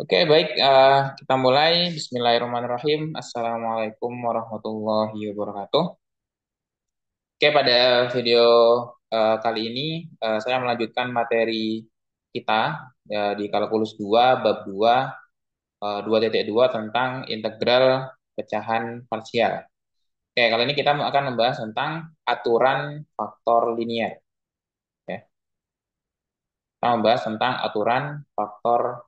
Oke, baik. Kita mulai. Bismillahirrahmanirrahim. Assalamualaikum warahmatullahi wabarakatuh. Oke, pada video kali ini saya melanjutkan materi kita di kalkulus 2 bab 2 2.2 tentang integral pecahan parsial. Oke, kali ini kita akan membahas tentang aturan faktor linier. Ya. Kita membahas tentang aturan faktor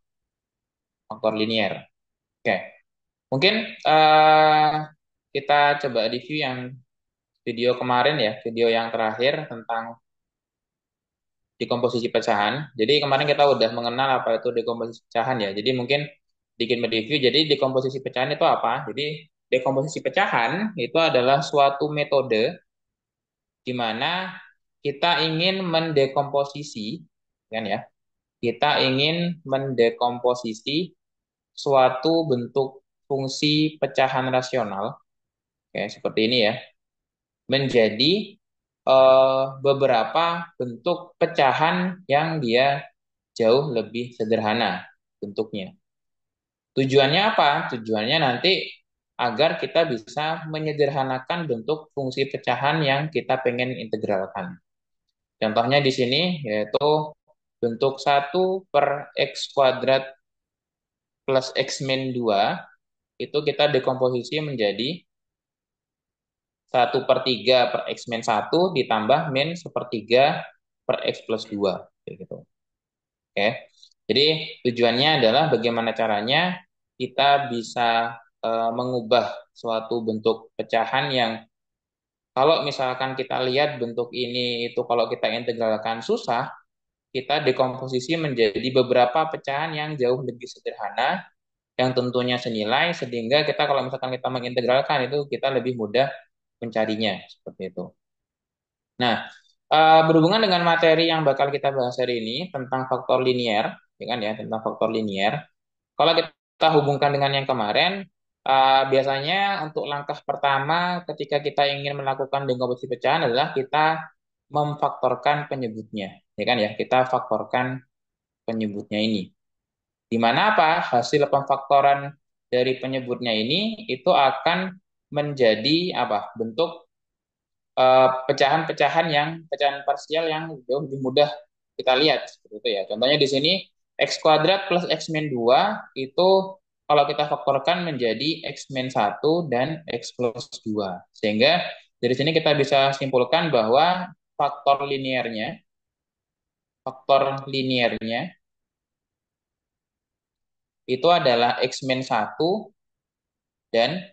faktor linier. Oke. Mungkin eh, kita coba review yang video kemarin ya, video yang terakhir tentang dekomposisi pecahan. Jadi kemarin kita udah mengenal apa itu dekomposisi pecahan ya. Jadi mungkin dikit mereview. Jadi dekomposisi pecahan itu apa? Jadi dekomposisi pecahan itu adalah suatu metode di mana kita ingin mendekomposisi, kan ya? Kita ingin mendekomposisi suatu bentuk fungsi pecahan rasional, kayak seperti ini ya, menjadi beberapa bentuk pecahan yang dia jauh lebih sederhana bentuknya. Tujuannya apa? Tujuannya nanti agar kita bisa menyederhanakan bentuk fungsi pecahan yang kita pengen integralkan. Contohnya di sini yaitu bentuk 1/x² plus x min 2 itu kita dekomposisi menjadi 1/3 per x min 1 ditambah min 1/3 per x plus 2. Gitu. Oke. Jadi tujuannya adalah bagaimana caranya kita bisa mengubah suatu bentuk pecahan yang kalau misalkan kita lihat bentuk ini itu kalau kita integralkan susah, kita dekomposisi menjadi beberapa pecahan yang jauh lebih sederhana, yang tentunya senilai, sehingga kita kalau misalkan kita mengintegralkan itu kita lebih mudah mencarinya, seperti itu. Nah, berhubungan dengan materi yang bakal kita bahas hari ini tentang faktor linier, ya kan ya, tentang faktor linier. Kalau kita hubungkan dengan yang kemarin, biasanya untuk langkah pertama ketika kita ingin melakukan dekomposisi pecahan adalah kita memfaktorkan penyebutnya, ya kan ya, kita faktorkan penyebutnya ini. Di mana apa? Hasil pemfaktoran dari penyebutnya ini itu akan menjadi apa? Bentuk pecahan-pecahan yang pecahan parsial yang jauh lebih mudah kita lihat seperti itu ya. Contohnya di sini x² plus x min 2 itu kalau kita faktorkan menjadi x min 1 dan x plus 2. Sehingga dari sini kita bisa simpulkan bahwa faktor liniernya itu adalah x min 1 dan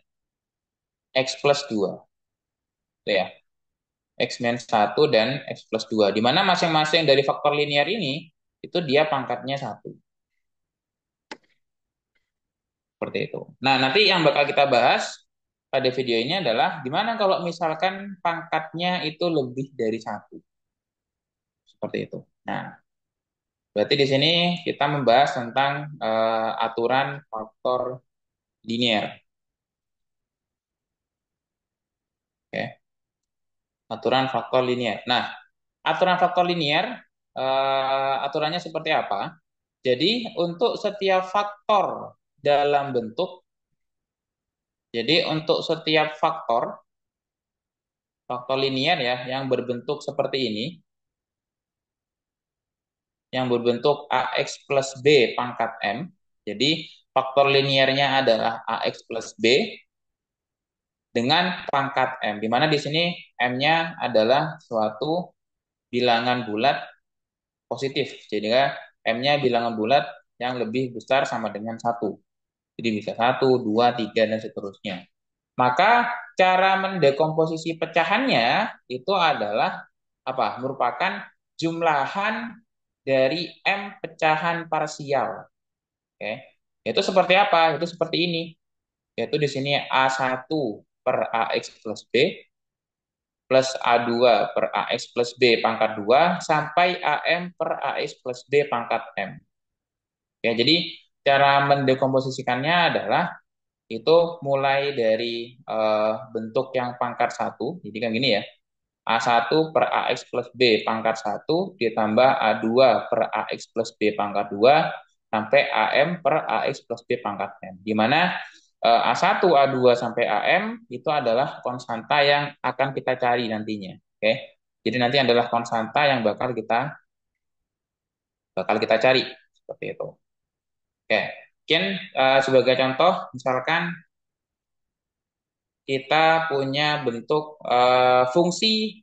x plus 2. Itu ya. X min 1 dan X plus 2. Di mana masing-masing dari faktor linier ini, itu dia pangkatnya 1. Seperti itu. Nah, nanti yang bakal kita bahas pada video ini adalah gimana kalau misalkan pangkatnya itu lebih dari 1. Seperti itu. Nah, berarti di sini kita membahas tentang aturan faktor linier. Oke. Aturan faktor linier. Nah, aturan faktor linier, aturannya seperti apa? Jadi untuk setiap faktor dalam bentuk, jadi untuk setiap faktor linier ya, yang berbentuk seperti ini, yang berbentuk AX plus B pangkat M, jadi faktor liniernya adalah AX plus B dengan pangkat M, di mana di sini M-nya adalah suatu bilangan bulat positif, jadi M-nya bilangan bulat yang lebih besar sama dengan 1. Jadi bisa 1, 2, 3, dan seterusnya. Maka cara mendekomposisi pecahannya itu adalah apa? Merupakan jumlahan dari M pecahan parsial. Oke. Itu seperti apa? Itu seperti ini. Yaitu di sini A1 per AX plus B plus A2 per AX plus B pangkat 2 sampai AM per AX plus B pangkat M. Ya, jadi cara mendekomposisikannya adalah itu mulai dari bentuk yang pangkat 1, jadi kan gini ya, A1 per AX plus B pangkat 1 ditambah A2 per AX plus B pangkat 2 sampai AM per AX plus B pangkat M. Di mana A1, A2 sampai AM itu adalah konstanta yang akan kita cari nantinya. Oke. Jadi nanti adalah konstanta yang bakal kita cari seperti itu. Oke. Mungkin sebagai contoh misalkan kita punya bentuk fungsi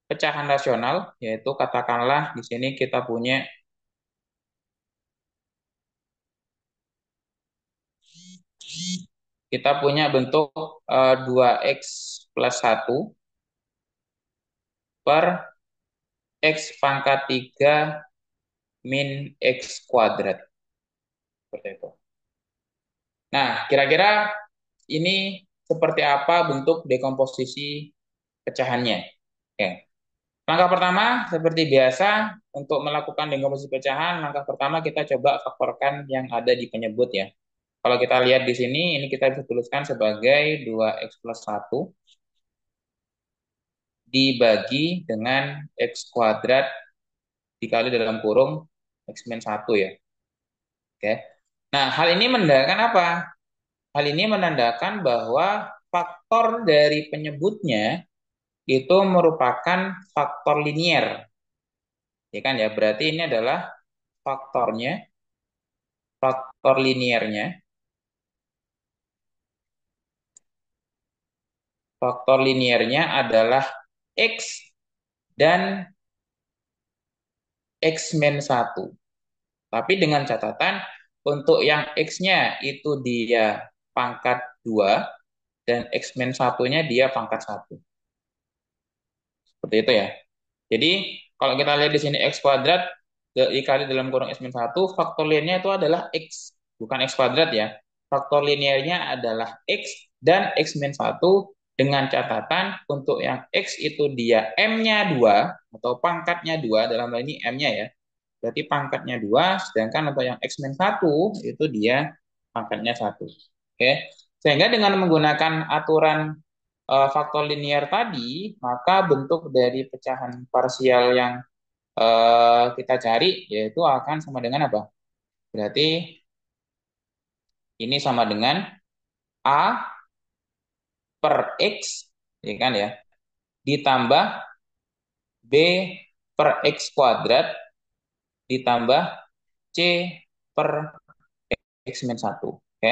pecahan rasional, yaitu katakanlah di sini kita punya bentuk 2x plus 1 per x pangkat 3 min x kuadrat. Seperti itu. Nah, kira-kira ini seperti apa bentuk dekomposisi pecahannya? Oke. Langkah pertama, seperti biasa, untuk melakukan dekomposisi pecahan, langkah pertama kita coba faktorkan yang ada di penyebut ya. Kalau kita lihat di sini, ini kita bisa tuliskan sebagai 2x plus 1 dibagi dengan x kuadrat dikali dalam kurung x min 1 ya. Oke. Nah, hal ini menandakan apa? Hal ini menandakan bahwa faktor dari penyebutnya itu merupakan faktor linier. Ya kan ya, berarti ini adalah faktor liniernya. Faktor liniernya adalah x dan x min 1. Tapi dengan catatan untuk yang x-nya itu dia pangkat 2 dan x min 1-nya dia pangkat 1. Seperti itu ya. Jadi kalau kita lihat di sini x kuadrat dikali dalam kurung x min 1, faktor linearnya itu adalah x, bukan x kuadrat ya. Faktor linearnya adalah x dan x min 1 dengan catatan untuk yang x itu dia m-nya 2 atau pangkatnya 2, dalam hal ini m-nya ya. Berarti pangkatnya 2, sedangkan untuk yang x min 1 itu dia pangkatnya 1. Oke. Sehingga dengan menggunakan aturan faktor linear tadi, maka bentuk dari pecahan parsial yang kita cari yaitu akan sama dengan apa? Berarti ini sama dengan A per X, ya kan ya, ditambah B per X kuadrat, ditambah C per X min 1. Oke.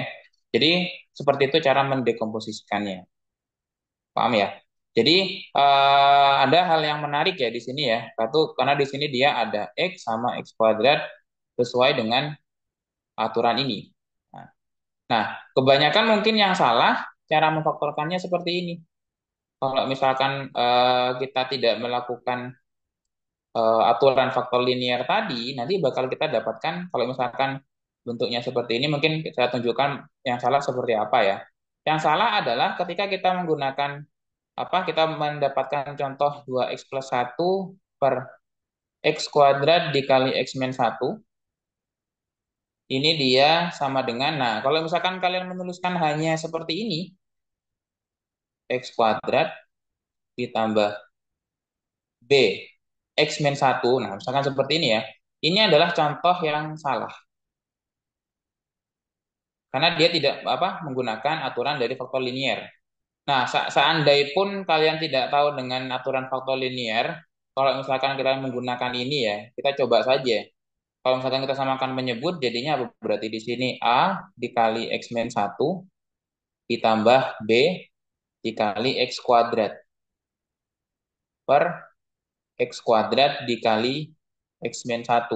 Jadi seperti itu cara mendekomposisikannya. Paham ya? Jadi ada hal yang menarik ya di sini ya. Satu, karena di sini dia ada X sama X kuadrat sesuai dengan aturan ini. Nah, nah, kebanyakan mungkin yang salah cara memfaktorkannya seperti ini. Kalau misalkan kita tidak melakukan aturan faktor linear tadi, nanti bakal kita dapatkan kalau misalkan bentuknya seperti ini, mungkin saya tunjukkan yang salah seperti apa ya. Yang salah adalah ketika kita menggunakan kita mendapatkan contoh 2x plus 1 per x kuadrat dikali x min 1. Ini dia sama dengan, nah kalau misalkan kalian menuliskan hanya seperti ini, x kuadrat ditambah b x min 1, nah misalkan seperti ini ya, ini adalah contoh yang salah. Karena dia tidak menggunakan aturan dari faktor linier. Nah, seandainya pun kalian tidak tahu dengan aturan faktor linier, kalau misalkan kita menggunakan ini ya, kita coba saja. Kalau misalkan kita samakan menyebut, jadinya apa? Berarti di sini A dikali X min 1 ditambah B dikali X kuadrat per X kuadrat dikali X min 1.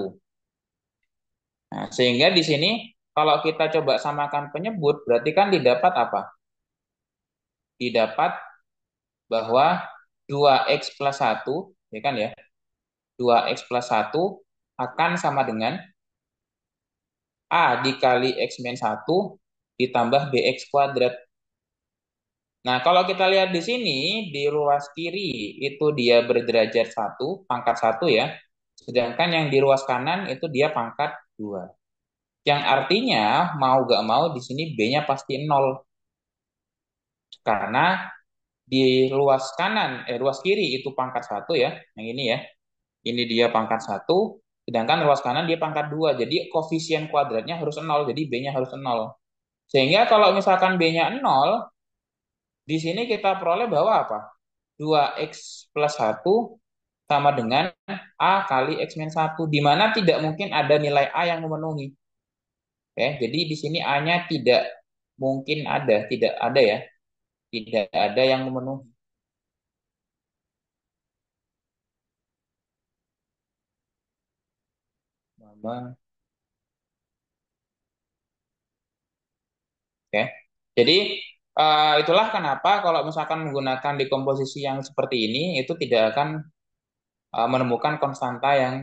Nah, sehingga di sini kalau kita coba samakan penyebut, berarti kan didapat apa? Didapat bahwa 2x plus 1, ya kan ya, 2x plus 1 akan sama dengan A dikali X min 1 ditambah BX kuadrat. Nah, kalau kita lihat di sini, di ruas kiri itu dia berderajat 1, pangkat 1 ya. Sedangkan yang di ruas kanan itu dia pangkat 2. Yang artinya, mau gak mau di sini B-nya pasti 0. Karena di ruas kiri itu pangkat 1 ya, yang ini ya. Ini dia pangkat 1, Sedangkan ruas kanan dia pangkat 2. Jadi koefisien kuadratnya harus 0. Jadi B-nya harus 0. Sehingga kalau misalkan B-nya 0, di sini kita peroleh bahwa apa? 2x plus 1 sama dengan A kali X min 1. Di mana tidak mungkin ada nilai A yang memenuhi. Oke, jadi di sini A-nya tidak mungkin ada. Tidak ada ya. Tidak ada yang memenuhi. Oke. Jadi itulah kenapa kalau misalkan menggunakan dekomposisi yang seperti ini itu tidak akan menemukan konstanta yang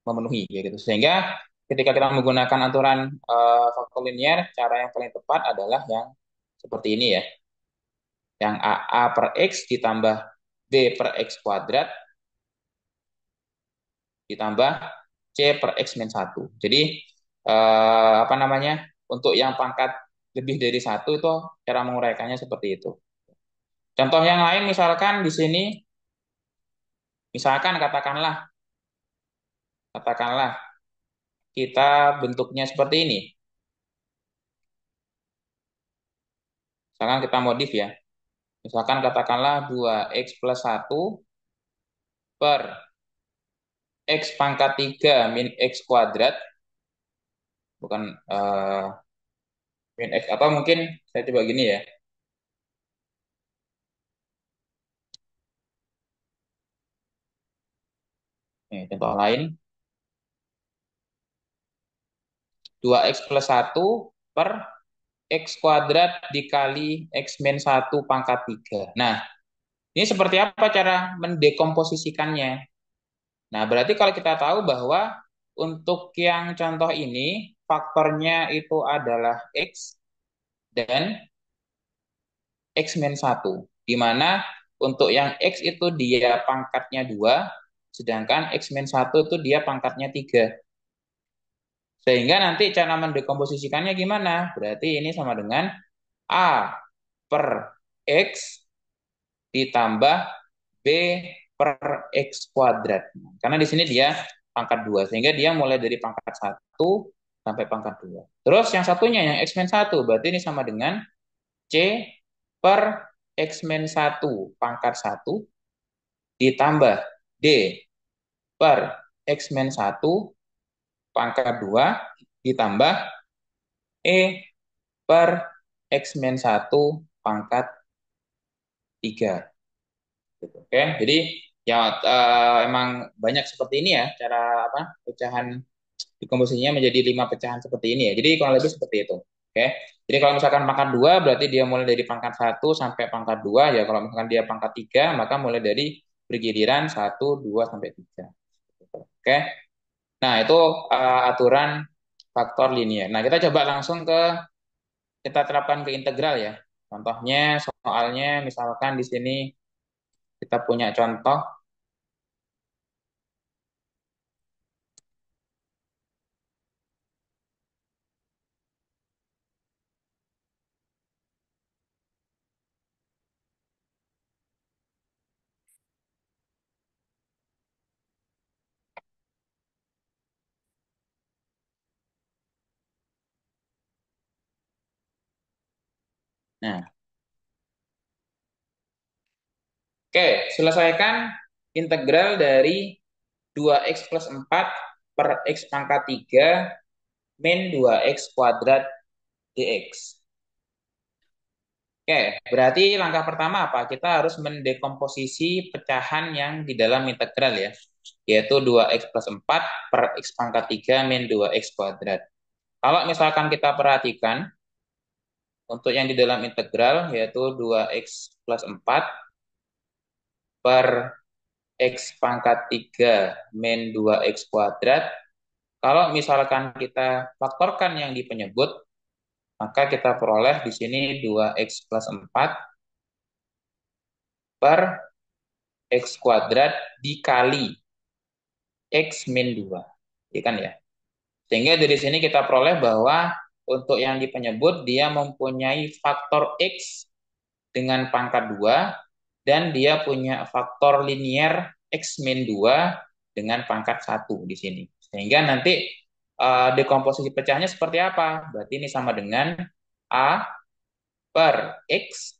memenuhi ya gitu. Sehingga ketika kita menggunakan aturan faktor linear, cara yang paling tepat adalah yang seperti ini ya. Yang A per X ditambah B per X kuadrat ditambah C per X min 1. Jadi apa namanya? Untuk yang pangkat lebih dari satu itu cara menguraikannya seperti itu. Contoh yang lain misalkan di sini, misalkan katakanlah kita bentuknya seperti ini. Misalkan kita modif ya. Misalkan katakanlah 2x plus 1 per x pangkat 3 min x kuadrat. Bukan min x apa mungkin saya coba gini ya. Nih, contoh lain. 2x plus 1 per x kuadrat dikali x min 1 pangkat 3. Nah, ini seperti apa cara mendekomposisikannya? Nah, berarti kalau kita tahu bahwa untuk yang contoh ini, faktornya itu adalah X dan X min 1. Di mana untuk yang X itu dia pangkatnya 2, sedangkan X min 1 itu dia pangkatnya 3. Sehingga nanti cara mendekomposisikannya gimana? Berarti ini sama dengan A per X ditambah B per X kuadrat. Karena di sini dia pangkat 2, sehingga dia mulai dari pangkat 1 sampai pangkat 2. Terus yang satunya, yang X min 1, berarti ini sama dengan C per X min 1 pangkat 1 ditambah D per X min 1 pangkat 2 ditambah E per X min 1 pangkat 3. Gitu. Oke, jadi ya emang banyak seperti ini ya cara apa pecahan dekomposisinya menjadi 5 pecahan seperti ini ya. Jadi kurang lebih seperti itu. Oke. Jadi kalau misalkan pangkat 2 berarti dia mulai dari pangkat 1 sampai pangkat 2 ya. Kalau misalkan dia pangkat 3 maka mulai dari pergiliran 1, 2 sampai 3. Oke. Nah, itu aturan faktor linear. Nah, kita coba langsung kita terapkan ke integral ya. Contohnya soalnya misalkan di sini kita punya contoh. Nah, oke, selesaikan integral dari 2x plus 4 per x pangkat 3 min 2x kuadrat dx. Oke, berarti langkah pertama apa? Kita harus mendekomposisi pecahan yang di dalam integral ya, yaitu 2x plus 4 per x pangkat 3 min 2x kuadrat. Kalau misalkan kita perhatikan, untuk yang di dalam integral, yaitu 2x plus 4 per x pangkat 3 min 2x kuadrat. Kalau misalkan kita faktorkan yang di penyebut, maka kita peroleh di sini 2x plus 4 per x kuadrat dikali x min 2. Ya kan ya? Sehingga dari sini kita peroleh bahwa untuk yang di penyebut dia mempunyai faktor x dengan pangkat 2 dan dia punya faktor linier x min 2 dengan pangkat 1 di sini. Sehingga nanti dekomposisi pecahnya seperti apa? Berarti ini sama dengan A per X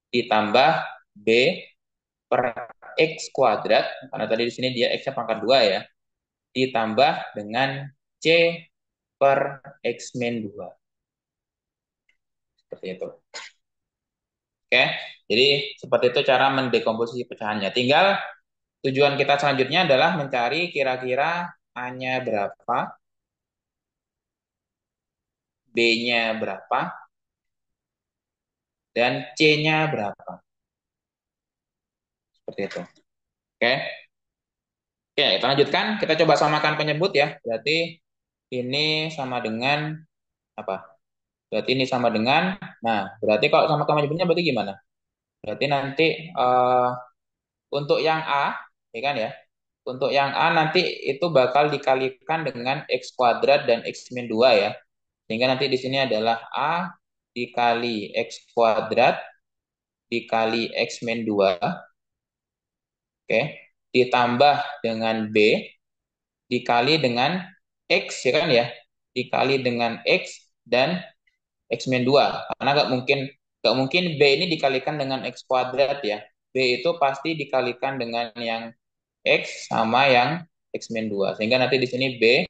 ditambah B per X kuadrat, karena tadi di sini dia X-nya pangkat 2 ya, ditambah dengan C per X min 2. Seperti itu. Oke, jadi seperti itu cara mendekomposisi pecahannya. Tinggal tujuan kita selanjutnya adalah mencari kira-kira A-nya berapa, B-nya berapa, dan C-nya berapa. Seperti itu. Oke. Oke, kita lanjutkan. Kita coba samakan penyebut ya. Berarti ini sama dengan apa? Berarti ini sama dengan, nah, berarti kalau samakan penyebutnya berarti gimana? Berarti nanti untuk yang A, ya kan ya? Untuk yang A nanti itu bakal dikalikan dengan X kuadrat dan X min 2 ya. Sehingga nanti di sini adalah A dikali X kuadrat dikali X min 2, oke, ditambah dengan B dikali dengan X ya kan ya, dikali dengan X dan X min 2. Karena nggak mungkin B ini dikalikan dengan X kuadrat ya. B itu pasti dikalikan dengan yang X sama yang X min 2. Sehingga nanti di sini B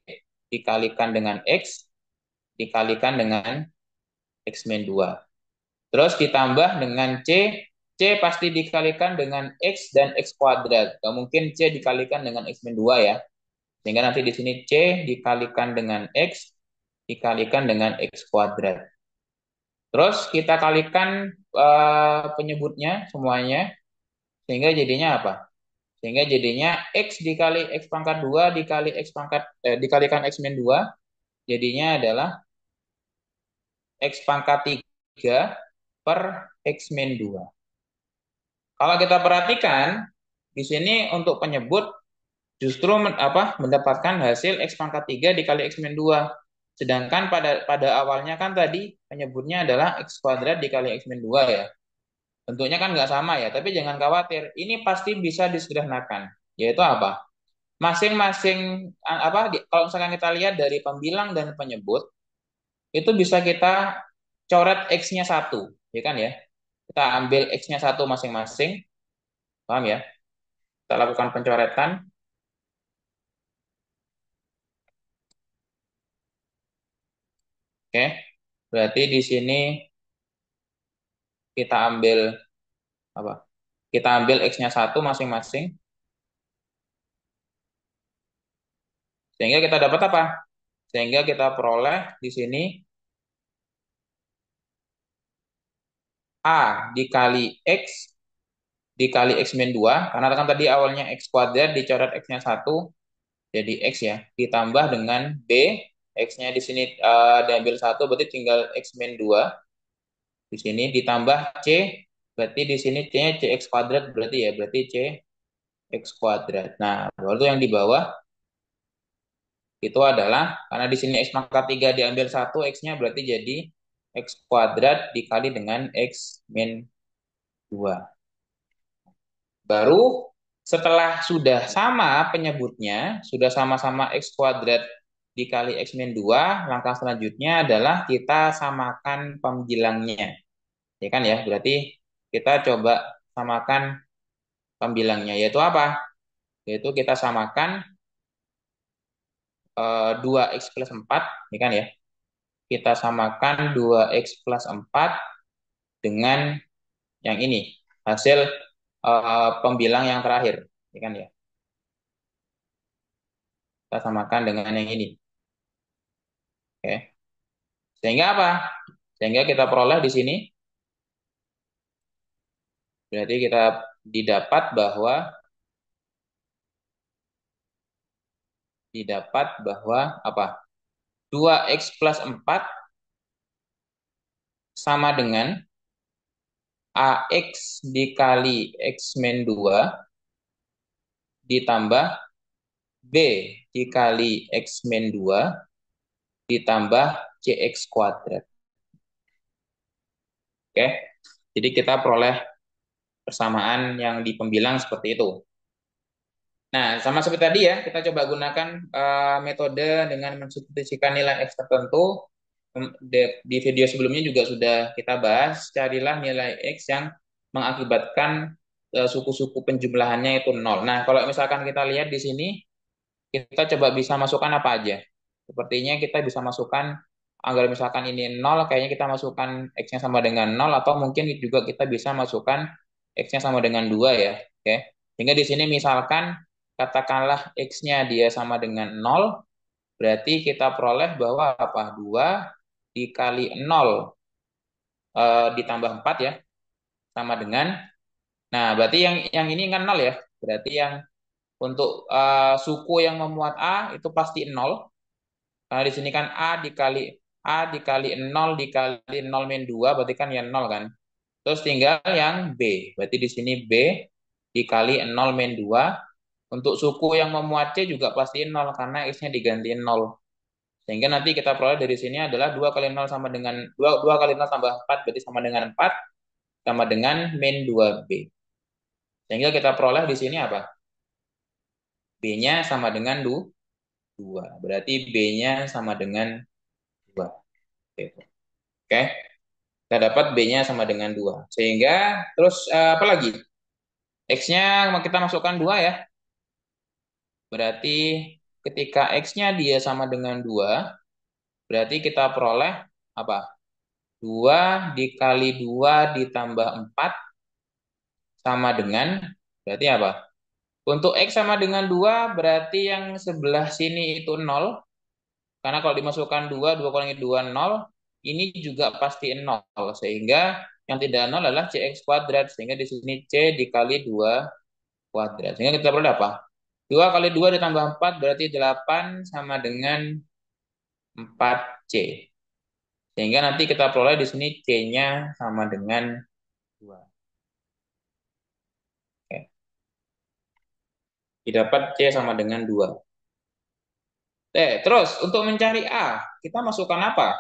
dikalikan dengan X dikalikan dengan X min 2. Terus ditambah dengan C, C pasti dikalikan dengan X dan X kuadrat. Nggak mungkin C dikalikan dengan X min 2 ya. Sehingga nanti di sini C dikalikan dengan X, dikalikan dengan X kuadrat. Terus kita kalikan penyebutnya semuanya, sehingga jadinya apa? Sehingga jadinya X dikali X pangkat 2 dikali X dikalikan X min 2, jadinya adalah X pangkat 3 per X min 2. Kalau kita perhatikan, di sini untuk penyebut justru mendapatkan hasil X pangkat 3 dikali X min 2. Sedangkan pada awalnya kan tadi penyebutnya adalah X kuadrat dikali X min 2 ya. Bentuknya kan nggak sama ya, tapi jangan khawatir. Ini pasti bisa disederhanakan. Yaitu apa? Masing-masing kalau misalkan kita lihat dari pembilang dan penyebut, itu bisa kita coret X-nya satu, ya kan ya? Kita ambil X-nya satu masing-masing, paham ya? Kita lakukan pencoretan. Oke, berarti di sini kita ambil apa? Kita ambil X-nya satu masing-masing, sehingga kita dapat apa? Sehingga kita peroleh di sini A dikali X dikali X min 2, karena kan tadi awalnya X kuadrat dicoret X-nya satu, jadi X ya, ditambah dengan B, X-nya di sini diambil satu, berarti tinggal X min 2, di sini ditambah C, berarti di sini C-nya CX kuadrat, berarti ya, berarti C X kuadrat. Nah, lalu yang di bawah itu adalah, karena di sini X pangkat 3 diambil satu, X-nya berarti jadi X kuadrat dikali dengan X min 2. Baru setelah sudah sama penyebutnya, sudah sama-sama X kuadrat dikali X min 2, langkah selanjutnya adalah kita samakan pembilangnya. Ya kan ya, berarti kita coba samakan pembilangnya, yaitu apa? Yaitu kita samakan 2X plus 4, ya kan ya? Kita samakan 2X plus 4 dengan yang ini, hasil pembilang yang terakhir, ya kan ya? Kita samakan dengan yang ini. Oke. Sehingga apa? Sehingga kita peroleh di sini, berarti kita didapat bahwa apa? 2X plus 4 sama dengan AX dikali X min 2 ditambah B dikali X min 2 ditambah CX kuadrat. Oke, jadi kita peroleh persamaan yang di pembilang seperti itu. Nah, sama seperti tadi ya, kita coba gunakan metode dengan mensubstitusikan nilai X tertentu. Di video sebelumnya juga sudah kita bahas, carilah nilai X yang mengakibatkan suku-suku penjumlahannya itu nol. Nah, kalau misalkan kita lihat di sini, kita coba bisa masukkan apa aja. Sepertinya kita bisa masukkan, agar misalkan ini nol, kayaknya kita masukkan X-nya sama dengan nol, atau mungkin juga kita bisa masukkan X-nya sama dengan 2 ya. Oke. Sehingga di sini misalkan katakanlah X-nya dia sama dengan nol, berarti kita peroleh bahwa apa? 2 dikali nol ditambah 4 ya, sama dengan, nah berarti yang ini kan nol ya. Berarti yang untuk suku yang memuat A itu pasti nol. Karena di sini kan A dikali nol dikali nol min 2 berarti kan ya nol kan. Terus tinggal yang B. Berarti di sini B dikali nol min 2. Untuk suku yang memuat C juga pasti nol karena X-nya diganti nol. Sehingga nanti kita peroleh dari sini adalah 2 kali nol sama dengan 2 kali nol tambah 4 berarti sama dengan 4 sama dengan min 2B. Sehingga kita peroleh di sini apa? B-nya sama dengan 2. Berarti B-nya sama dengan 2. Oke. Kita dapat B-nya sama dengan 2. Sehingga terus apa lagi? X-nya kita masukkan 2 ya. Berarti ketika X-nya dia sama dengan 2, berarti kita peroleh apa? 2 dikali 2 ditambah 4 sama dengan, berarti apa? Untuk X sama dengan 2 berarti yang sebelah sini itu nol. Karena kalau dimasukkan 2, 2 kurangi 2, nol. Ini juga pasti nol. Sehingga yang tidak nol adalah CX kuadrat. Sehingga di sini C dikali 2 kuadrat. Sehingga kita perlu apa? 2 kali 2 ditambah 4 berarti 8 sama dengan 4C. Sehingga nanti kita peroleh di sini C-nya sama dengan 2. Oke. Didapat C sama dengan 2. Terus untuk mencari A, kita masukkan apa?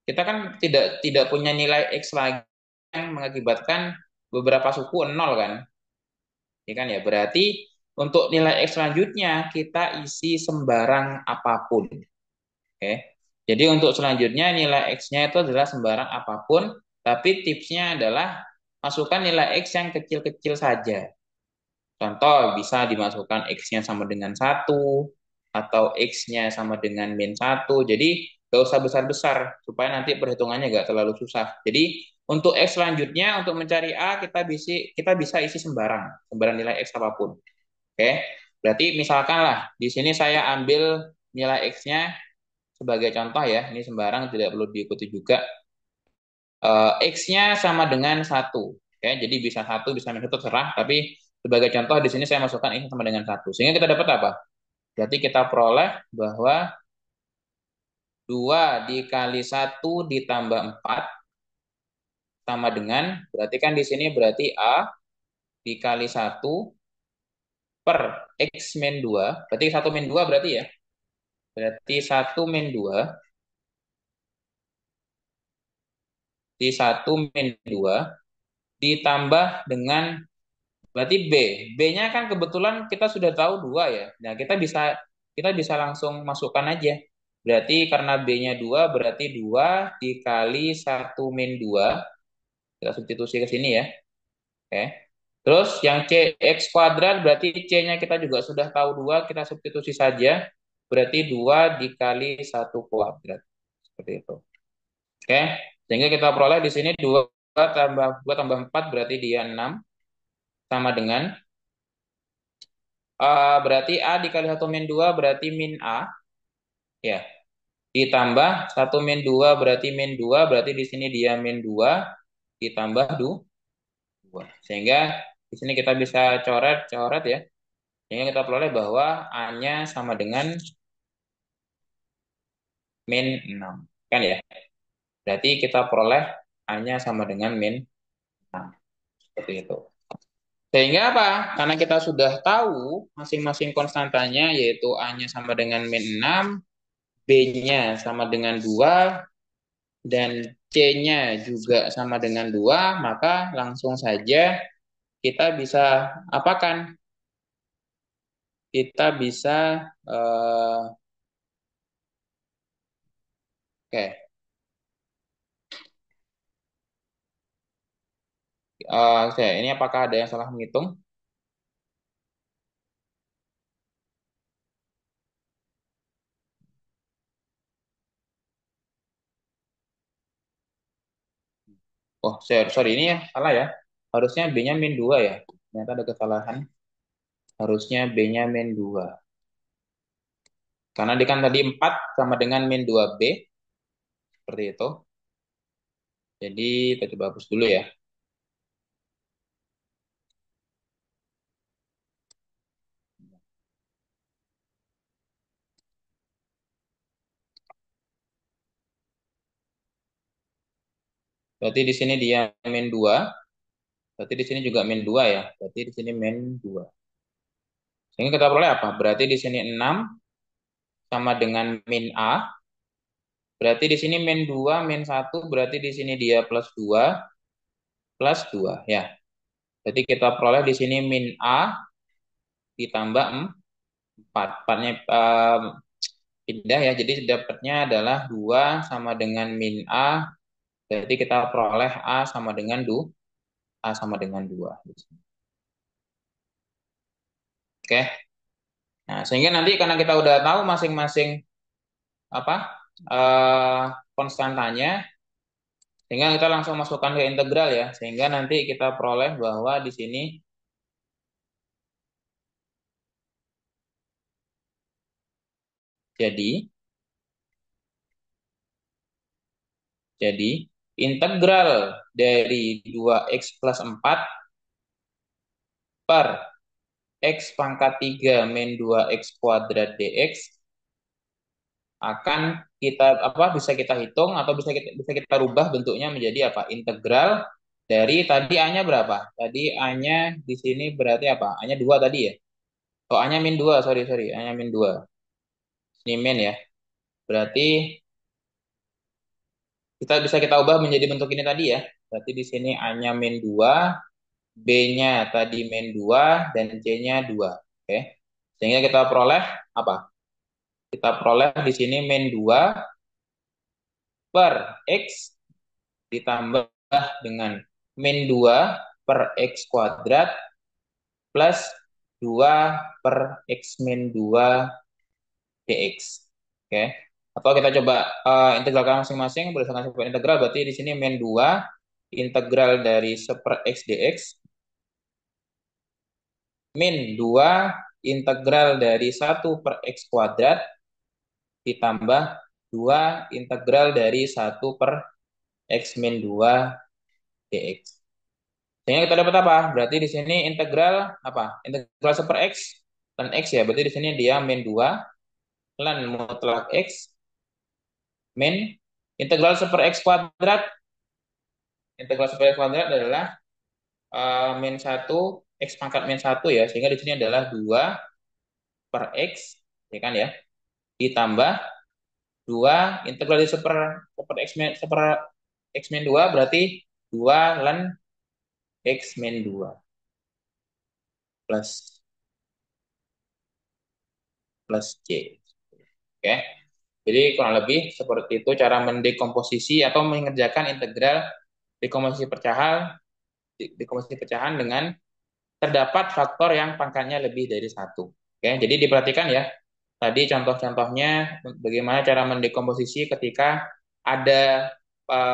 Kita kan tidak tidak punya nilai X lagi yang mengakibatkan beberapa suku nol kan? Ya kan ya. Berarti untuk nilai X selanjutnya kita isi sembarang apapun. Oke. Jadi untuk selanjutnya nilai X-nya itu adalah sembarang apapun, tapi tipsnya adalah masukkan nilai X yang kecil-kecil saja. Contoh, bisa dimasukkan X-nya sama dengan 1, atau X-nya sama dengan min 1. Jadi, nggak usah besar-besar, supaya nanti perhitungannya nggak terlalu susah. Jadi, untuk X selanjutnya, untuk mencari A, kita bisa isi sembarang nilai X apapun. Oke, berarti misalkan lah, di sini saya ambil nilai X-nya sebagai contoh ya, ini sembarang, tidak perlu diikuti juga. X-nya sama dengan 1. Ya, jadi bisa 1, bisa minus 1, terserah. Tapi sebagai contoh di sini saya masukkan X sama dengan 1. Sehingga kita dapat apa? Berarti kita peroleh bahwa 2 dikali 1 ditambah 4 sama dengan, berarti kan di sini berarti A dikali 1 per X min 2. Berarti 1 min 2 berarti ya. Berarti 1 min 2 di 1 min 2 ditambah dengan, berarti B. B-nya kan kebetulan kita sudah tahu 2 ya. Nah, kita bisa langsung masukkan aja. Berarti karena B-nya 2 berarti 2 dikali 1 min 2. Kita substitusi ke sini ya. Oke. Terus yang CX kuadrat berarti C-nya kita juga sudah tahu 2, kita substitusi saja. Berarti 2 dikali 1 kuadrat. Seperti itu. Oke. Sehingga kita peroleh di sini 2 tambah 4 berarti dia 6 sama dengan, berarti A dikali 1 min 2 berarti min A. Ya. Ditambah 1 min 2 berarti min 2. Berarti di sini dia min 2. Ditambah 2. Sehingga di sini kita bisa coret-coret ya. Sehingga kita peroleh bahwa A-nya sama dengan min 6. Kan ya? Berarti kita peroleh A-nya sama dengan min 6. Seperti itu. Sehingga apa? Karena kita sudah tahu masing-masing konstantanya, yaitu A-nya sama dengan min 6, B-nya sama dengan 2, dan C-nya juga sama dengan 2, maka langsung saja kita bisa apakan? kita bisa oke. Oke, ini apakah ada yang salah menghitung? Oh, sorry, sorry, ini ya salah ya. Harusnya B-nya min 2 ya. Ternyata ada kesalahan. Harusnya B-nya min 2. Karena dia kan tadi 4 sama dengan min 2B. Seperti itu. Jadi kita coba hapus dulu ya. Berarti di sini dia min 2. Berarti di sini juga min 2 ya. Berarti di sini min 2. Sehingga kita peroleh apa? Berarti di sini 6 sama dengan min A. Berarti di sini min 2 min 1. Berarti di sini dia plus 2 plus 2 ya. Berarti kita peroleh di sini min A ditambah 4. 4-nya pindah ya. Jadi dapatnya adalah 2 sama dengan min A. Berarti kita peroleh A sama dengan 2. A sama dengan 2. Oke. Nah, sehingga nanti karena kita udah tahu masing-masing apa eh, konstantanya, sehingga kita langsung masukkan ke integral ya. Sehingga nanti kita peroleh bahwa di sini jadi jadi integral dari 2x plus 4 per x pangkat 3 min 2x kuadrat dx akan kita apa bisa kita hitung atau bisa kita rubah bentuknya menjadi apa? Integral dari tadi A-nya berapa? Tadi A-nya di sini berarti apa? A-nya 2 tadi ya. Oh, A-nya min 2, sorry sorry, A-nya min 2. Ini min ya. Berarti kita ubah menjadi bentuk ini tadi ya. Berarti di sini A-nya min 2, B-nya tadi min 2 dan C-nya 2. Oke. Sehingga kita peroleh apa? Kita peroleh di sini min 2 per X ditambah dengan min 2 per X kuadrat plus 2 per X min 2 dx. Oke. Atau kita coba integralkan masing-masing berdasarkan sifat integral. Berarti di sini min 2 integral dari 1 per X dx min 2 integral dari 1 per X kuadrat ditambah 2 integral dari 1 per X min 2 dx. Sehingga kita dapat apa? Berarti di sini integral apa? Integral 1 per X dan X ya. Berarti di sini dia min 2 ln mutlak X min integral 1 per X kuadrat. Integral 1 per X kuadrat adalah min 1 X pangkat min 1 ya. Sehingga di sini adalah 2 per X ya kan ya. Ditambah 2 integral dari 1 per X min 1 per X min 2 berarti 2 ln X min 2 plus C. Oke. Jadi kurang lebih seperti itu cara mendekomposisi atau mengerjakan integral dekomposisi pecahan dekomposisi pecahan dengan terdapat faktor yang pangkatnya lebih dari satu. Oke, jadi diperhatikan ya. Tadi contoh-contohnya bagaimana cara mendekomposisi ketika ada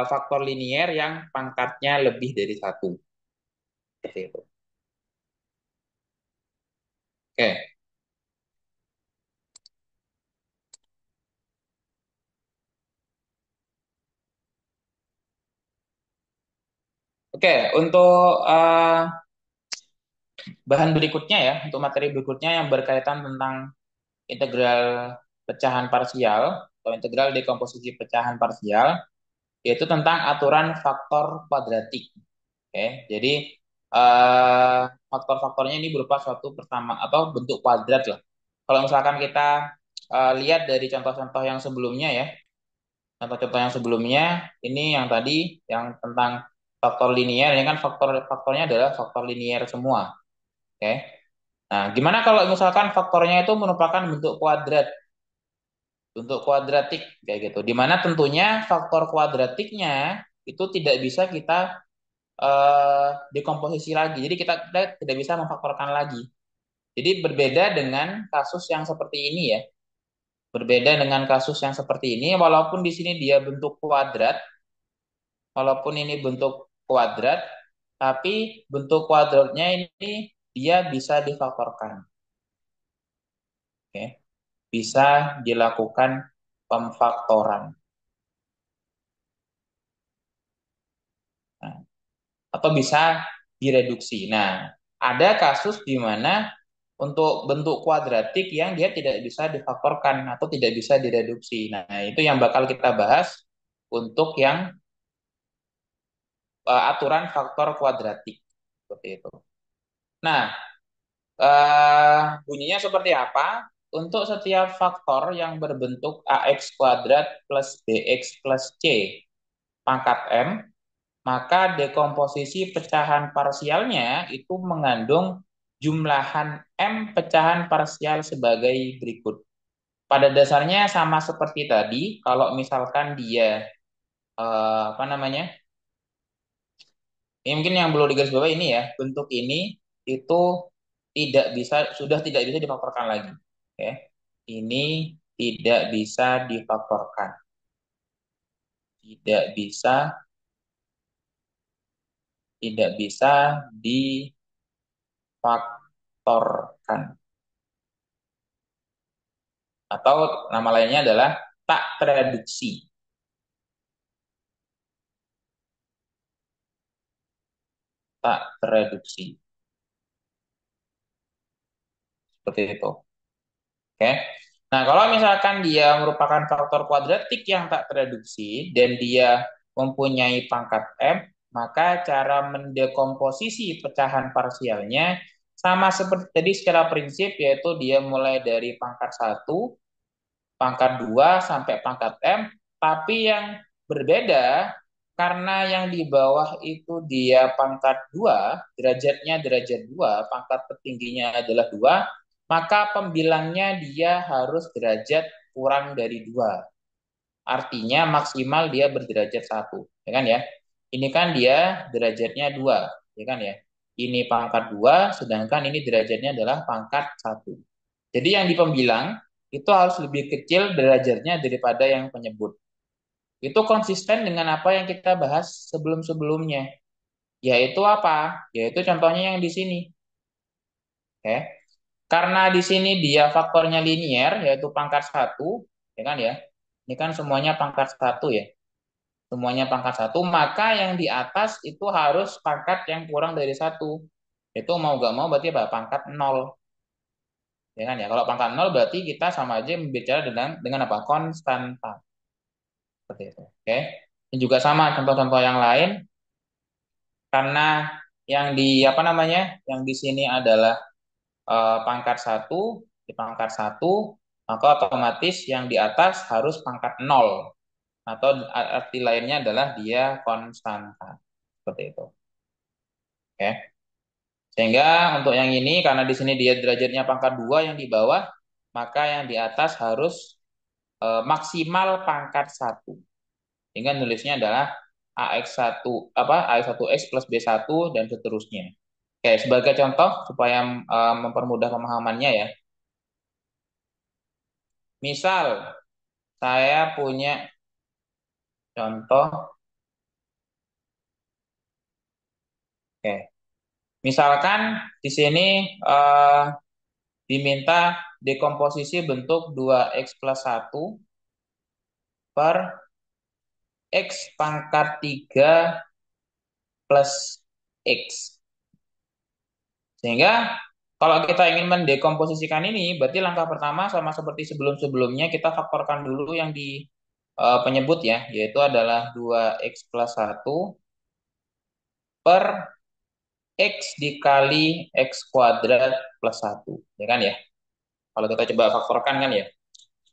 faktor linier yang pangkatnya lebih dari satu. Seperti itu. Oke, oke. Untuk bahan berikutnya ya, untuk materi berikutnya yang berkaitan tentang integral pecahan parsial atau integral dekomposisi pecahan parsial, yaitu tentang aturan faktor kuadratik. Oke, jadi faktor-faktornya ini berupa suatu pertama atau bentuk kuadrat lah. Kalau misalkan kita lihat dari contoh-contoh yang sebelumnya ya, contoh-contoh yang sebelumnya ini yang tadi yang tentang faktor linier, ini kan faktornya adalah faktor linier semua. Oke. Nah, gimana kalau misalkan faktornya itu merupakan bentuk kuadrat, bentuk kuadratik kayak gitu. Dimana tentunya faktor kuadratiknya itu tidak bisa kita dekomposisi lagi. Jadi kita tidak bisa memfaktorkan lagi. Jadi berbeda dengan kasus yang seperti ini ya. Berbeda dengan kasus yang seperti ini, walaupun di sini dia bentuk kuadrat, walaupun ini bentuk kuadrat, tapi bentuk kuadratnya ini dia bisa difaktorkan. Oke. Bisa dilakukan pemfaktoran. Nah, atau bisa direduksi. Nah, ada kasus di mana untuk bentuk kuadratik yang dia tidak bisa difaktorkan atau tidak bisa direduksi. Nah, itu yang bakal kita bahas untuk yang aturan faktor kuadratik seperti itu. Nah, bunyinya seperti apa? Untuk setiap faktor yang berbentuk ax kuadrat plus bx plus c pangkat m, maka dekomposisi pecahan parsialnya itu mengandung jumlahan m pecahan parsial sebagai berikut. Pada dasarnya sama seperti tadi, kalau misalkan dia apa namanya? Ini mungkin yang perlu digarisbawahi ini ya, bentuk ini itu tidak bisa sudah tidak bisa difaktorkan lagi. Ya. Ini tidak bisa difaktorkan. Tidak bisa tidak bisa difaktorkan. Atau nama lainnya adalah tak tereduksi. Tak tereduksi. Seperti itu. Oke. Nah, kalau misalkan dia merupakan faktor kuadratik yang tak tereduksi dan dia mempunyai pangkat M, maka cara mendekomposisi pecahan parsialnya sama seperti tadi secara prinsip, yaitu dia mulai dari pangkat satu, pangkat 2 sampai pangkat M, tapi yang berbeda karena yang di bawah itu dia pangkat 2, derajatnya derajat 2, pangkat tertingginya adalah 2, maka pembilangnya dia harus derajat kurang dari 2. Artinya maksimal dia berderajat 1, ya kan ya? Ini kan dia derajatnya 2, ya kan ya? Ini pangkat 2, sedangkan ini derajatnya adalah pangkat 1. Jadi yang di pembilang itu harus lebih kecil derajatnya daripada yang penyebut. Itu konsisten dengan apa yang kita bahas sebelum-sebelumnya. Yaitu apa? Yaitu contohnya yang di sini. Oke. Karena di sini dia faktornya linier, yaitu pangkat satu, ya kan ya? Ini kan semuanya pangkat satu ya. Semuanya pangkat satu, maka yang di atas itu harus pangkat yang kurang dari satu. Itu mau gak mau berarti apa? Pangkat nol. Ya kan ya? Kalau pangkat nol berarti kita sama aja berbicara dengan apa? Konstanta. Seperti itu. Oke. Dan juga sama contoh-contoh yang lain karena yang di apa namanya? Yang di sini adalah pangkat satu, di pangkat satu, maka otomatis yang di atas harus pangkat nol atau arti lainnya adalah dia konstanta. Seperti itu. Oke. Sehingga untuk yang ini karena di sini dia derajatnya pangkat 2 yang di bawah, maka yang di atas harus maksimal pangkat satu. Sehingga nulisnya adalah AX1 apa AX1X plus B1 dan seterusnya. Oke, sebagai contoh supaya mempermudah pemahamannya ya. Misal saya punya contoh, oke. Misalkan di sini diminta dekomposisi bentuk 2x plus 1 per x pangkat 3 plus x. Sehingga kalau kita ingin mendekomposisikan ini, berarti langkah pertama sama seperti sebelum-sebelumnya kita faktorkan dulu yang di penyebut ya, yaitu adalah 2x plus 1 per x dikali x kuadrat plus 1. Ya kan ya? Kalau kita coba faktorkan kan ya.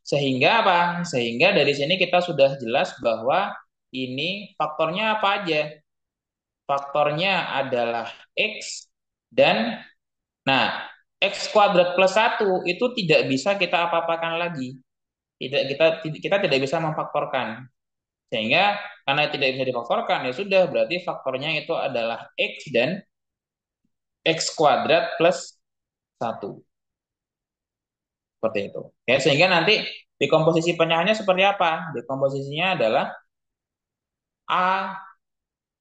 Sehingga apa? Sehingga dari sini kita sudah jelas bahwa ini faktornya apa aja? Faktornya adalah X dan nah X kuadrat plus satu itu tidak bisa kita apa-apakan lagi. Kita tidak bisa memfaktorkan. Sehingga karena tidak bisa difaktorkan, ya sudah, berarti faktornya itu adalah X dan X kuadrat plus satu. Seperti itu. Ya, sehingga nanti dekomposisi pecahannya seperti apa? Dekomposisinya adalah A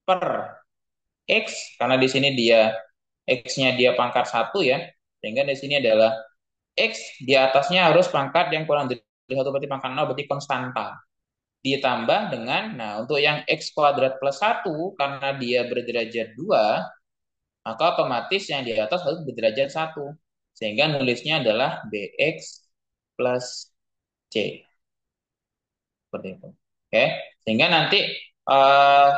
per X, karena di sini X-nya dia pangkat satu ya. Sehingga di sini adalah X di atasnya harus pangkat yang kurang dari satu, berarti pangkat 0, berarti konstanta. Ditambah dengan, nah untuk yang X kuadrat plus satu, karena dia berderajat 2, maka otomatis yang di atas harus berderajat satu. Sehingga nulisnya adalah BX plus C. Seperti itu. Oke, sehingga nanti eh,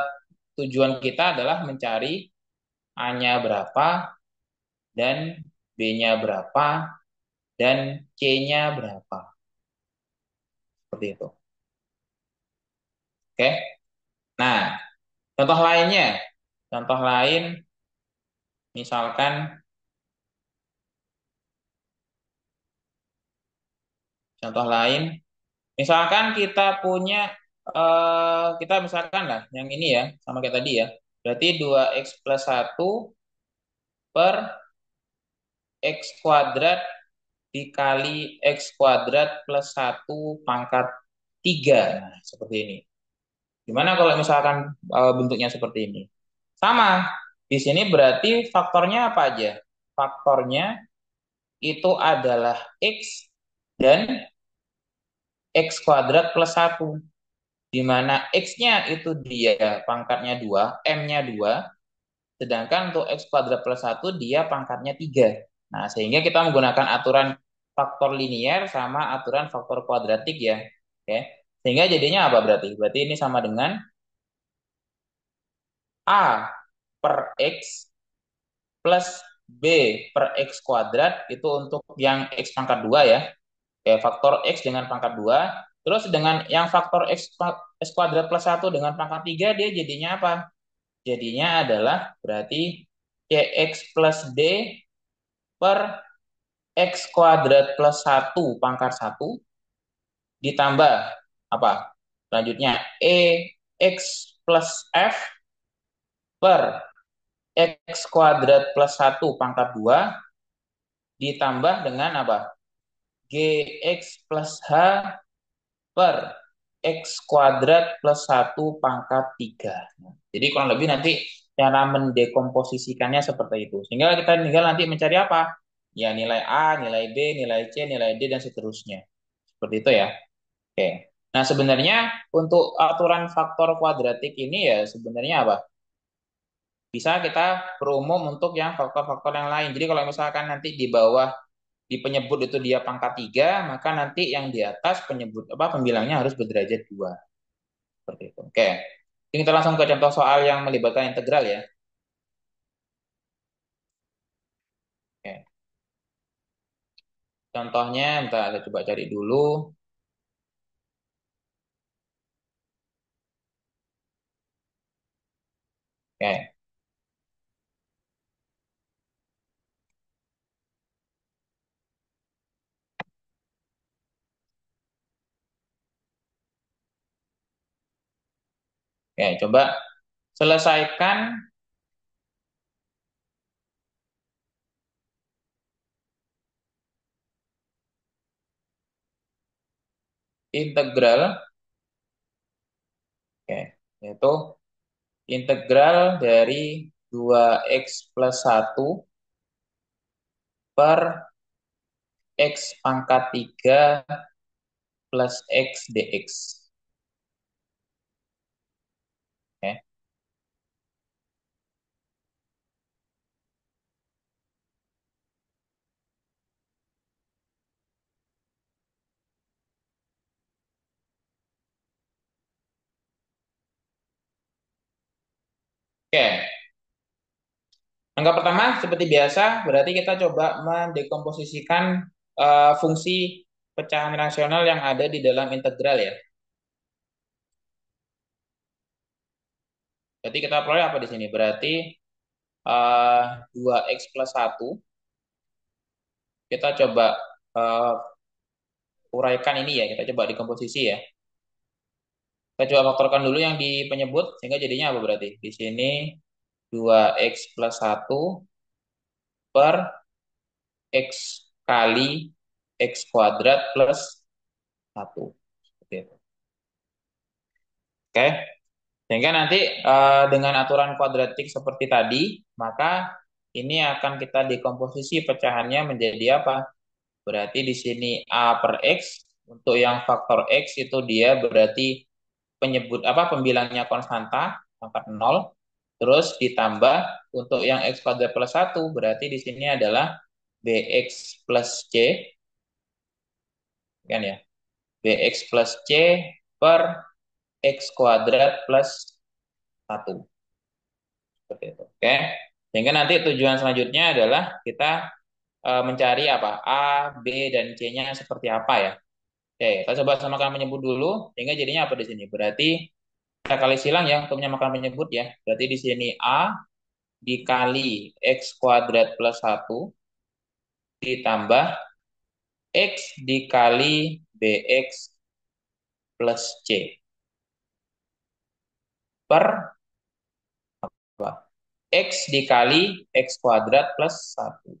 tujuan kita adalah mencari A-nya berapa dan B-nya berapa dan C-nya berapa. Seperti itu. Oke. Nah, contoh lainnya. Contoh lain misalkan contoh lain misalkan kita punya kita misalkan lah yang ini ya, sama kayak tadi ya. Berarti 2x plus satu per x kuadrat dikali X kuadrat plus satu pangkat 3. Nah, seperti ini. Gimana kalau misalkan bentuknya seperti ini? Sama. Di sini berarti faktornya apa aja? Faktornya itu adalah X dan X kuadrat plus satu. Di mana X-nya itu dia pangkatnya 2, M-nya 2, sedangkan untuk X kuadrat plus satu dia pangkatnya 3. Nah, sehingga kita menggunakan aturan faktor linier sama aturan faktor kuadratik ya. Oke. Sehingga jadinya apa berarti? Berarti ini sama dengan A per X plus B per X kuadrat, itu untuk yang X pangkat 2 ya. Oke, faktor X dengan pangkat 2. Terus dengan yang faktor X kuadrat plus satu dengan pangkat 3, dia jadinya apa? Jadinya adalah berarti CX plus D per X kuadrat plus satu pangkat satu ditambah apa? Selanjutnya X plus F per X kuadrat plus satu pangkat 2 ditambah dengan apa? GX plus H per X kuadrat plus satu pangkat 3. Jadi kurang lebih nanti cara mendekomposisikannya seperti itu. Sehingga kita tinggal nanti mencari apa? Ya nilai A, nilai B, nilai C, nilai D, dan seterusnya. Seperti itu ya. Oke. Nah, sebenarnya untuk aturan faktor kuadratik ini ya sebenarnya apa? Bisa kita berumum untuk yang faktor-faktor yang lain. Jadi kalau misalkan nanti di bawah di penyebut itu dia pangkat 3, maka nanti yang di atas penyebut apa pembilangnya harus berderajat 2. Seperti itu. Oke. Ini kita langsung ke contoh soal yang melibatkan integral ya. Oke. Contohnya, bentar, saya coba cari dulu. Oke. Oke, coba selesaikan integral. Oke, yaitu integral dari 2x plus satu per x pangkat 3 plus x dx. Oke. Oke. Angka pertama seperti biasa, berarti kita coba mendekomposisikan fungsi pecahan rasional yang ada di dalam integral ya. Berarti kita peroleh apa di sini? Berarti 2x plus satu kita coba uh, uraikan ini ya, kita coba dikomposisi ya. Kita coba faktorkan dulu yang di penyebut, sehingga jadinya apa berarti? Di sini 2x+1 per x kali x kuadrat plus 1. Seperti itu. Oke, sehingga nanti dengan aturan kuadratik seperti tadi, maka ini akan kita dekomposisi pecahannya menjadi apa? Berarti di sini A per X, untuk yang faktor X itu dia berarti penyebut apa pembilangnya konstanta, pangkat 0, terus ditambah untuk yang X kuadrat plus 1, berarti di sini adalah BX plus C, kan ya? BX plus C per X kuadrat plus 1. Seperti itu. Oke. Sehingga nanti tujuan selanjutnya adalah kita mencari apa? A, B, dan C-nya seperti apa ya. Oke, kita coba samakan penyebut dulu. Sehingga jadinya apa di sini? Berarti kita kali silang ya untuk menyamakan penyebut ya. Berarti di sini A dikali X kuadrat plus 1 ditambah X dikali BX plus C per apa? X dikali X kuadrat plus 1.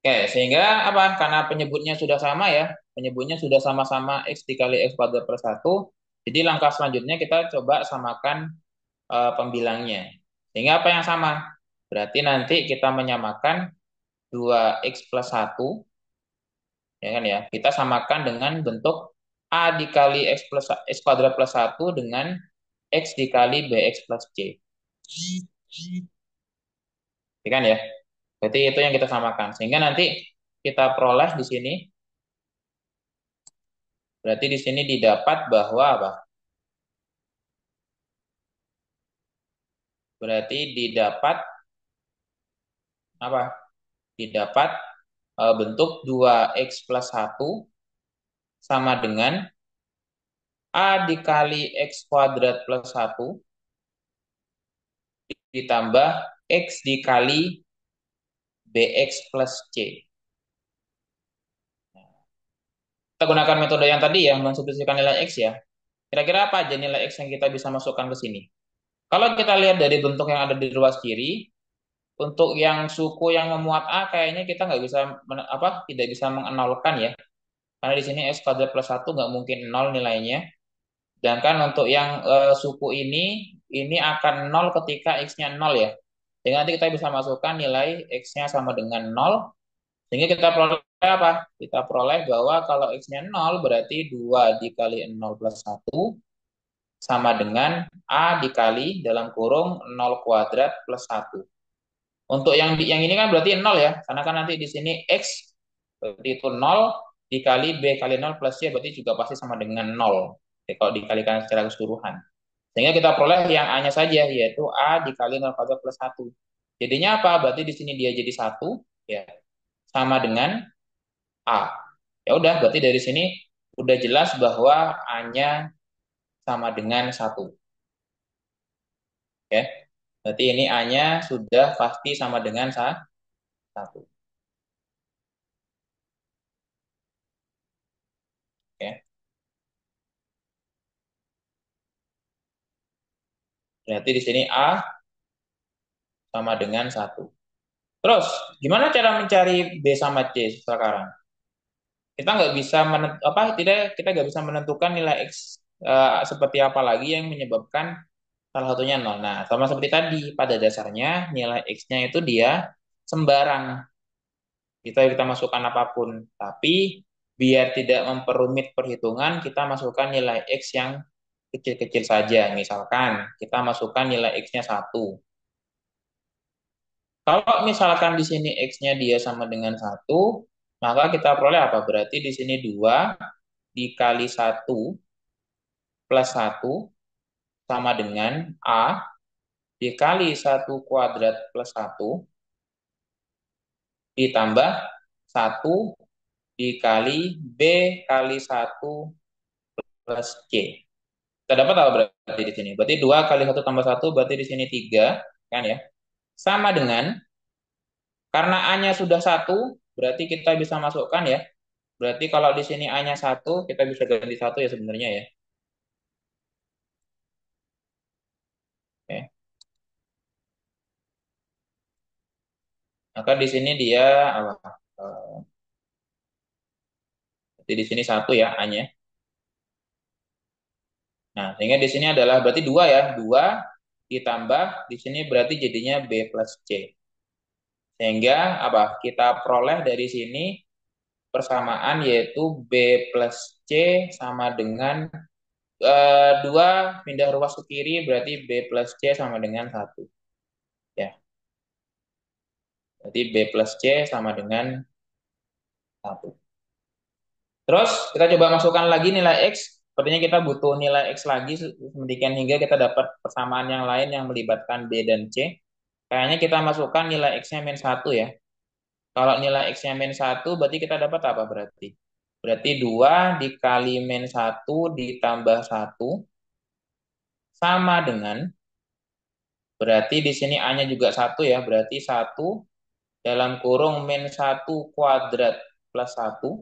Oke, sehingga apa? Karena penyebutnya sudah sama ya, penyebutnya sudah sama-sama X dikali X kuadrat per 1, jadi langkah selanjutnya kita coba samakan pembilangnya. Sehingga apa yang sama? Berarti nanti kita menyamakan 2X plus 1, ya kan ya, kita samakan dengan bentuk A dikali X plus X kuadrat plus 1 dengan X dikali BX plus C. Ya kan ya? Berarti itu yang kita samakan. Sehingga nanti kita peroleh di sini. Berarti di sini didapat bahwa apa? Berarti didapat apa? Didapat bentuk 2x plus 1 sama dengan A dikali X kuadrat plus 1 ditambah X dikali BX plus C. Kita gunakan metode yang tadi ya, mensubstitusikan nilai X ya. Kira-kira apa aja nilai X yang kita bisa masukkan ke sini? Kalau kita lihat dari bentuk yang ada di ruas kiri, untuk yang suku yang memuat A kayaknya kita nggak bisa tidak bisa mengenolkan ya. Karena di sini X kuadrat plus 1 nggak mungkin 0 nilainya. Sedangkan untuk yang suku ini akan 0 ketika X-nya 0 ya. Sehingga nanti kita bisa masukkan nilai X-nya sama dengan 0. Sehingga kita peroleh apa? Kita peroleh bahwa kalau X-nya 0 berarti 2 dikali 0 plus 1 sama dengan A dikali dalam kurung 0 kuadrat plus 1. Untuk yang ini kan berarti 0 ya. Karena kan nanti di sini X berarti itu 0 dikali B kali 0 plus C berarti juga pasti sama dengan 0. Jadi kalau dikalikan secara keseluruhan. Sehingga kita peroleh yang A-nya saja, yaitu A dikali 0 kuadrat plus 1. Jadinya apa? Berarti di sini dia jadi 1, ya, sama dengan A. Ya udah, berarti dari sini udah jelas bahwa A-nya sama dengan 1. Oke. Berarti ini A-nya sudah pasti sama dengan 1. Oke. Berarti di sini A sama dengan 1. Terus, gimana cara mencari B sama C sekarang? Kita nggak bisa kita nggak bisa menentukan nilai X seperti apa lagi yang menyebabkan salah satunya 0. Nah, sama seperti tadi, pada dasarnya nilai X-nya itu dia sembarang. Kita masukkan apapun. Tapi biar tidak memperumit perhitungan, kita masukkan nilai X yang kecil-kecil saja. Misalkan kita masukkan nilai X-nya 1. Kalau misalkan di sini X-nya dia sama dengan 1, maka kita peroleh apa? Berarti di sini 2 dikali 1 plus 1 sama dengan A dikali 1 kuadrat plus 1 ditambah 1 dikali B kali 1 plus C. Kita dapat apa berarti di sini? Berarti 2 kali 1 tambah 1 berarti di sini 3, kan ya? Sama dengan Karena A-nya sudah satu, berarti kita bisa masukkan ya. Berarti kalau di sini A-nya satu, kita bisa ganti satu ya sebenarnya ya. Oke. Maka di sini dia apa? Eh, Berarti di sini satu ya A-nya. Nah, sehingga di sini adalah berarti dua ya. Dua ditambah di sini berarti jadinya B plus C. Sehingga apa? Kita peroleh dari sini persamaan yaitu B plus C sama dengan dua pindah ruas ke kiri berarti B plus C sama dengan satu. Ya, berarti B plus C sama dengan satu. Terus kita coba masukkan lagi nilai X. Sepertinya kita butuh nilai X lagi sedemikian hingga kita dapat persamaan yang lain yang melibatkan B dan C. Kayaknya kita masukkan nilai X-nya min satu ya. Kalau nilai X-nya min satu berarti kita dapat apa berarti? Berarti 2 dikali min satu ditambah satu sama dengan, berarti di sini A-nya juga satu ya. Berarti satu dalam kurung min satu kuadrat plus satu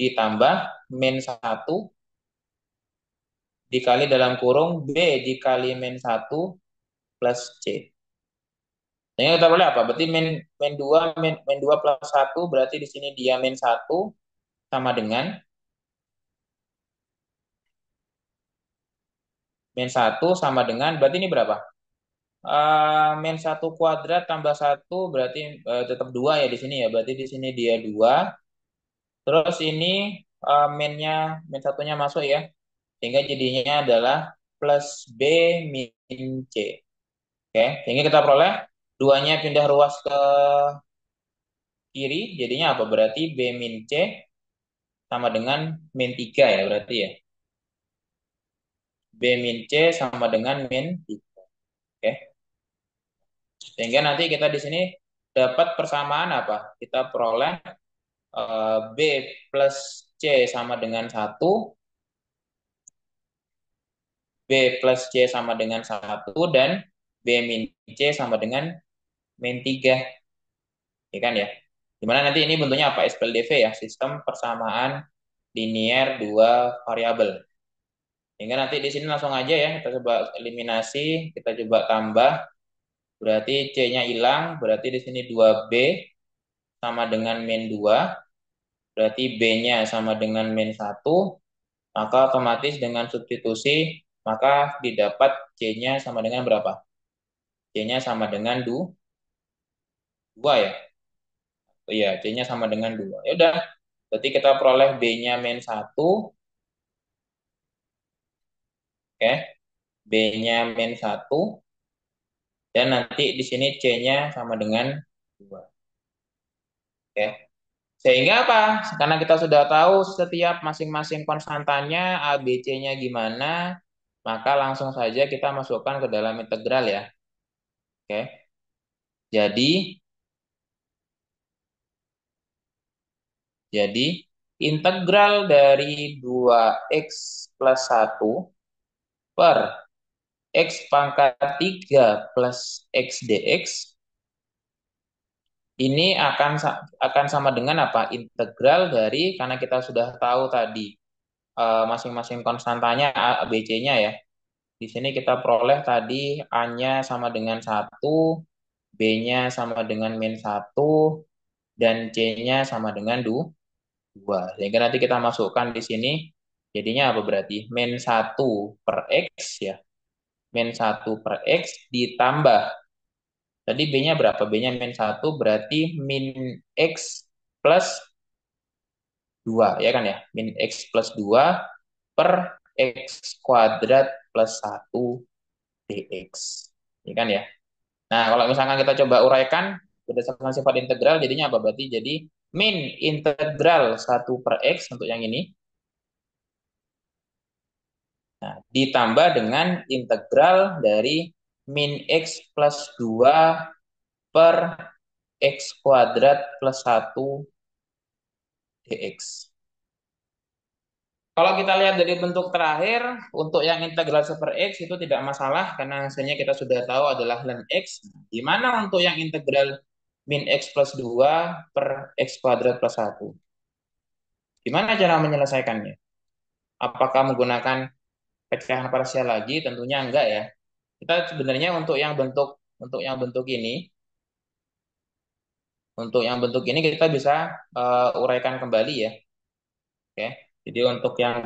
ditambah min satu dikali dalam kurung B dikali min satu plus C. Jadi kita boleh apa? Berarti min 2 min 2 plus satu berarti di sini dia min satu sama dengan min satu sama dengan berarti ini berapa? Min satu kuadrat tambah satu berarti tetap 2 ya di sini ya. Berarti di sini dia 2. Terus ini min satunya masuk ya. Sehingga jadinya adalah plus B min C. Oke, sehingga kita peroleh duanya pindah ruas ke kiri, jadinya apa? Berarti B min C sama dengan min 3 ya berarti ya. B min C sama dengan min 3. Oke. Sehingga nanti kita di sini dapat persamaan apa? Kita peroleh B plus C sama dengan satu, B plus C sama dengan satu dan B min C sama dengan min 3. Ya kan ya? Dimana nanti ini bentuknya apa? SPLDV ya, sistem persamaan linier dua variabel. Sehingga nanti di sini langsung aja ya, kita coba eliminasi, kita coba tambah. Berarti C-nya hilang, berarti di sini 2B sama dengan min 2, berarti B-nya sama dengan min satu, maka otomatis dengan substitusi, maka didapat C-nya sama dengan berapa? C-nya sama dengan 2 ya? Oh iya, C-nya sama dengan 2. Ya udah, berarti kita peroleh B-nya min satu, oke. B-nya min satu, dan nanti di sini C-nya sama dengan 2. Oke. Sehingga apa? Karena kita sudah tahu setiap masing-masing konstantannya A, B, C-nya gimana, maka langsung saja kita masukkan ke dalam integral ya. Oke. Jadi, jadi integral dari 2x plus satu per x pangkat 3 plus x dx ini akan sama dengan apa? Integral dari, karena kita sudah tahu tadi masing-masing konstantanya A, B, C-nya ya. Di sini kita peroleh tadi A-nya sama dengan satu, B-nya sama dengan min satu, dan C-nya sama dengan 2. Sehingga nanti kita masukkan di sini, jadinya apa berarti? Min satu per X ya. Min satu per X ditambah. Tadi B-nya berapa? B-nya min satu berarti min X plus 2 ya kan ya? Min X plus 2 per X kuadrat plus satu dx. Ya kan ya? Nah, kalau misalkan kita coba uraikan berdasarkan sifat integral, jadinya apa berarti? Jadi min integral satu per X untuk yang ini. Nah, ditambah dengan integral dari min X plus 2 per X kuadrat plus satu dx. Kalau kita lihat dari bentuk terakhir, untuk yang integral 1 per X itu tidak masalah, karena hasilnya kita sudah tahu adalah ln X. Gimana untuk yang integral min X plus 2 per X kuadrat plus 1. Gimana cara menyelesaikannya? Apakah menggunakan pecahan parsial lagi? Tentunya enggak ya. Kita sebenarnya untuk yang bentuk ini kita bisa uraikan kembali ya. Oke. Jadi untuk yang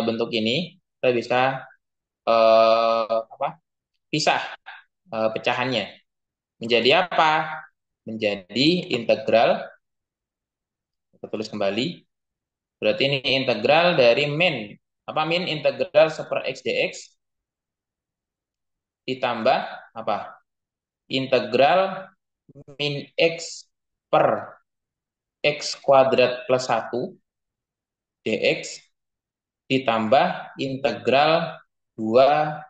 bentuk ini kita bisa apa? Pisah pecahannya. Menjadi apa? Menjadi integral. Kita tulis kembali. Berarti ini integral dari min integral 1/x dx ditambah apa? Integral min x per x kuadrat plus 1 dx ditambah integral 2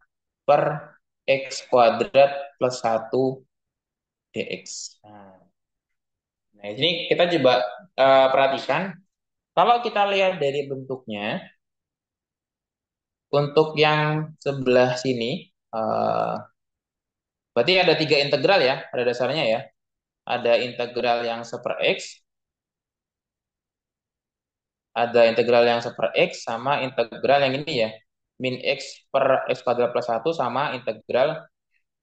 per x kuadrat plus 1 dx. Nah, ini kita coba perhatikan. Kalau kita lihat dari bentuknya, untuk yang sebelah sini, berarti ada tiga integral ya pada dasarnya ya. Ada integral yang 1/x, ada integral yang 1/x, sama integral yang ini ya, min x per x kuadrat plus 1 sama integral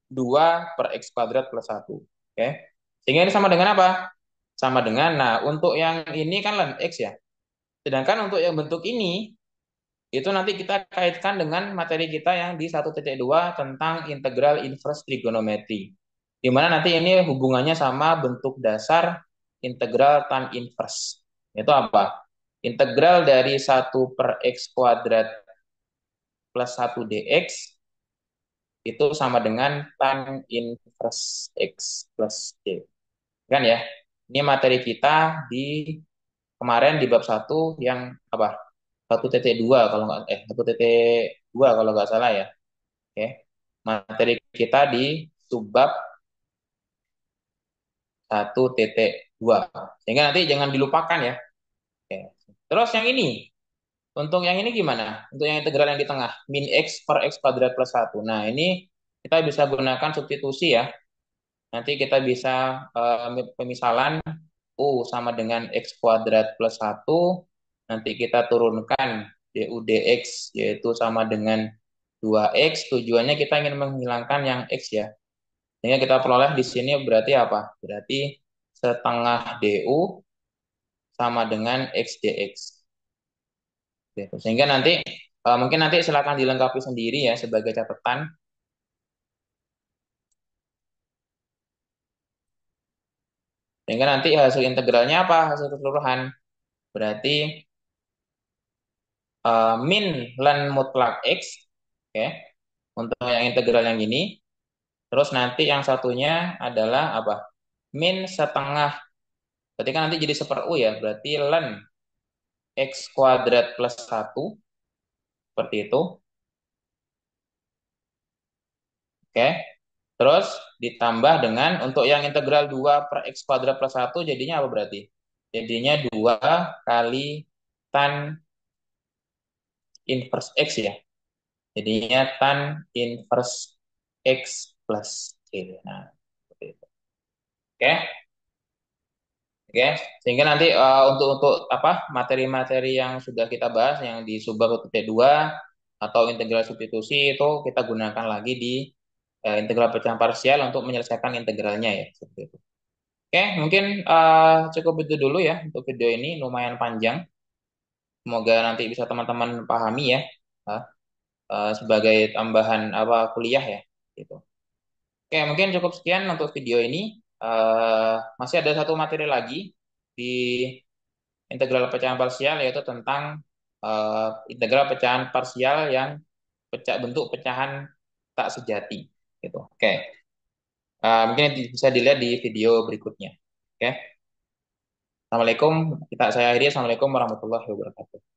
2 per x kuadrat plus 1. Oke. Sehingga ini sama dengan apa? Sama dengan, nah untuk yang ini kan ln x ya. Sedangkan untuk yang bentuk ini, itu nanti kita kaitkan dengan materi kita yang di 1.2 tentang integral inverse trigonometri. Di mana nanti ini hubungannya sama bentuk dasar integral tan inverse. Itu apa? Integral dari 1 per x kuadrat plus 1 dx itu sama dengan tan inverse x plus d. Kan ya? Ini materi kita di kemarin di bab 1 yang apa? 1.2 kalau nggak 1.2 kalau nggak salah ya. Oke. Materi kita di subbab 1.2. Sehingga nanti jangan dilupakan ya. Oke. Terus yang ini, untuk yang ini gimana? Untuk yang integral yang di tengah, min x per x kuadrat plus 1. Nah, ini kita bisa gunakan substitusi ya. Nanti kita bisa pemisalan U sama dengan x kuadrat plus 1. Nanti kita turunkan du dx, yaitu sama dengan 2x. Tujuannya kita ingin menghilangkan yang x ya. Sehingga kita peroleh di sini berarti apa? Berarti setengah du sama dengan x dx. Gitu. Sehingga nanti mungkin nanti silakan dilengkapi sendiri ya sebagai catatan. Sehingga nanti hasil integralnya apa? Hasil keseluruhan. Berarti min ln mutlak x, oke, untuk yang integral yang ini. Terus nanti yang satunya adalah apa? Min setengah. Berarti kan nanti jadi 1/u ya. Berarti ln x kuadrat plus 1. Seperti itu. Oke. Terus ditambah dengan untuk yang integral 2 per x kuadrat plus 1 jadinya apa berarti? Jadinya 2 kali tan inverse x ya. Jadinya tan inverse x plus c. Nah, seperti itu. Oke. Oke, sehingga nanti untuk apa materi-materi yang sudah kita bahas yang di subbab 1.2 atau integral substitusi itu kita gunakan lagi di integral pecahan parsial untuk menyelesaikan integralnya ya seperti itu. Oke, mungkin cukup itu dulu ya untuk video ini lumayan panjang. Semoga nanti bisa teman-teman pahami ya sebagai tambahan apa kuliah ya gitu. Oke, mungkin cukup sekian untuk video ini. Masih ada satu materi lagi di integral pecahan parsial yaitu tentang integral pecahan parsial yang bentuk pecahan tak sejati gitu. Oke. Mungkin bisa dilihat di video berikutnya. Oke. Assalamualaikum. Saya akhiri. Assalamualaikum warahmatullahi wabarakatuh.